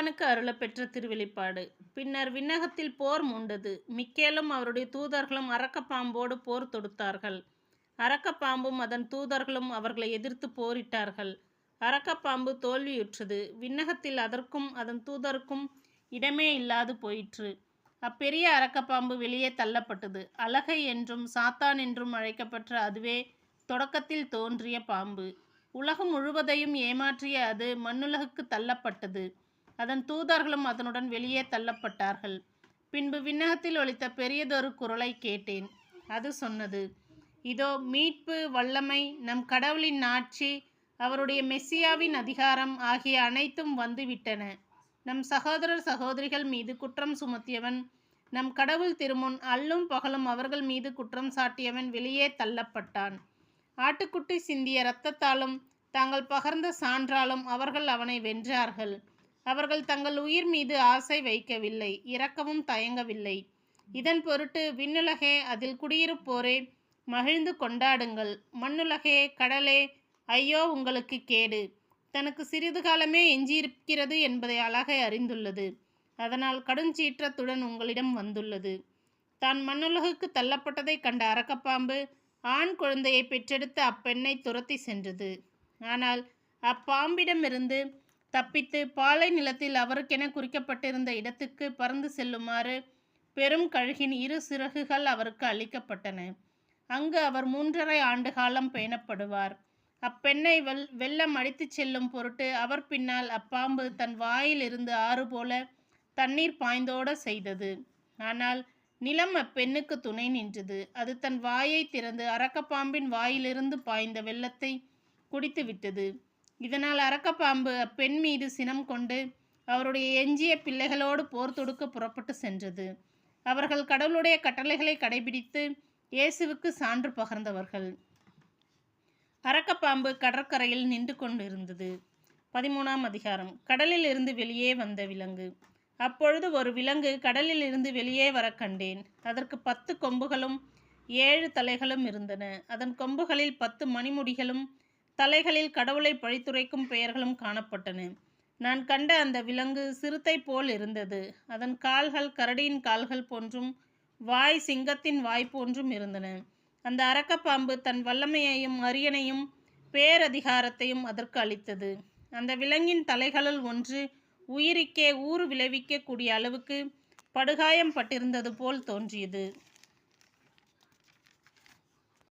யோவானுக்கு அருளப்பெற்ற திருவெளிப்பாடு. பின்னர் விண்ணகத்தில் போர் மூண்டது. மிக்கேலும் அவருடைய தூதர்களும் அரக்கப்பாம்போடு போர் தொடுத்தார்கள். அரக்கப்பாம்பும் அதன் தூதர்களும் அவர்களை எதிர்த்து போரிட்டார்கள். அரக்கப்பாம்பு தோல்வியுற்றது. விண்ணகத்தில் அதற்கும் அதன் தூதருக்கும் இடமே இல்லாது போயிற்று. அப்பெரிய அரக்கப்பாம்பு வெளியே தள்ளப்பட்டது. அலகை என்றும் சாத்தான் என்றும் அழைக்கப்பட்ட அதுவே தொடக்கத்தில் தோன்றிய பாம்பு. உலகம் முழுவதையும் ஏமாற்றிய அது மண்ணுலகுக்கு தள்ளப்பட்டது. அதன் தூதர்களும் அதனுடன் வெளியே தள்ளப்பட்டார்கள். பின்பு விண்ணகத்தில் ஒலித்த பெரியதொரு குரலை கேட்டேன். அது சொன்னது, இதோ மீட்பு, வல்லமை, நம் கடவுளின் ஆட்சி, அவருடைய மெஸ்ஸியாவின் அதிகாரம் ஆகிய அனைத்தும் வந்துவிட்டன. நம் சகோதரர் சகோதரிகள் மீது குற்றம் சுமத்தியவன், நம் கடவுள் திருமுன் அல்லும் பகலும் அவர்கள் மீது குற்றம் சாட்டியவன் வெளியே தள்ளப்பட்டான். ஆட்டுக்குட்டி சிந்திய இரத்தத்தாலும் தாங்கள் பகர்ந்த சான்றாலும் அவர்கள் அவனை வென்றார்கள். அவர்கள் தங்கள் உயிர் மீது ஆசை வைக்கவில்லை, இரக்கவும் தயங்கவில்லை. இதன் பொருட்டு விண்ணுலகே, அதில் குடியிருப்போரே, மகிழ்ந்து கொண்டாடுங்கள். மண்ணுலகே, கடலே, ஐயோ உங்களுக்கு கேடு! தனக்கு சிறிது காலமே எஞ்சியிருக்கிறது என்பதை அலகை அறிந்துள்ளது. அதனால் கடுஞ்சீற்றத்துடன் உங்களிடம் வந்துள்ளது. தான் மண்ணுலகுக்கு தள்ளப்பட்டதை கண்ட அரக்கப்பாம்பு ஆண் குழந்தையை பெற்றெடுத்த அப்பெண்ணை துரத்தி சென்றது. ஆனால் அப்பாம்பிடமிருந்து தப்பித்து பாலை நிலத்தில் அவருக்கென குறிக்கப்பட்டிருந்த இடத்துக்கு பறந்து செல்லுமாறு பெரும் கழுகின் 2 சிறகுகள் அவருக்கு அளிக்கப்பட்டன. அங்கு அவர் 3½ ஆண்டு காலம் பேணப்படுவார். அப்பெண்ணை வெள்ளம் அடித்துச் செல்லும் பொருட்டு அவர் பின்னால் அப்பாம்பு தன் வாயில் இருந்து ஆறு போல தண்ணீர் பாய்ந்தோட செய்தது. ஆனால் நிலம் அப்பெண்ணுக்கு துணை நின்றது. அது தன் வாயை திறந்து அரக்கப்பாம்பின் வாயிலிருந்து பாய்ந்த வெள்ளத்தை குடித்து விட்டது. இதனால் அரக்கப்பாம்பு அப்பெண் மீது சினம் கொண்டு அவருடைய எஞ்சிய பிள்ளைகளோடு போர் தொடுக்க புறப்பட்டு சென்றது. அவர்கள் கடவுளுடைய கட்டளைகளை கடைபிடித்து இயேசுவுக்கு சான்று பகர்ந்தவர்கள். அரக்கப்பாம்பு கடற்கரையில் நின்று கொண்டிருந்தது. 13ஆம் அதிகாரம். கடலில் இருந்து வெளியே வந்த விலங்கு. அப்பொழுது ஒரு விலங்கு கடலில் இருந்து வெளியே வர கண்டேன். அதற்கு 10 கொம்புகளும் 7 தலைகளும் இருந்தன. அதன் கொம்புகளில் 10 மணிமுடிகளும் தலைகளில் கடவுளை பழித்துரைக்கும் பெயர்களும் காணப்பட்டன. நான் கண்ட அந்த விலங்கு சிறுத்தை போல் இருந்தது. அதன் கால்கள் கரடியின் கால்கள் போன்றும் வாய் சிங்கத்தின் வாய் போன்றும் இருந்தன. அந்த அரக்கப்பாம்பு தன் வல்லமையையும் அரியணையும் பேரதிகாரத்தையும் அதற்கு அளித்தது. அந்த விலங்கின் தலைகளுள் ஒன்று உயிருக்கே ஊறு விளைவிக்க கூடிய அளவுக்கு படுகாயம் பட்டிருந்தது போல் தோன்றியது.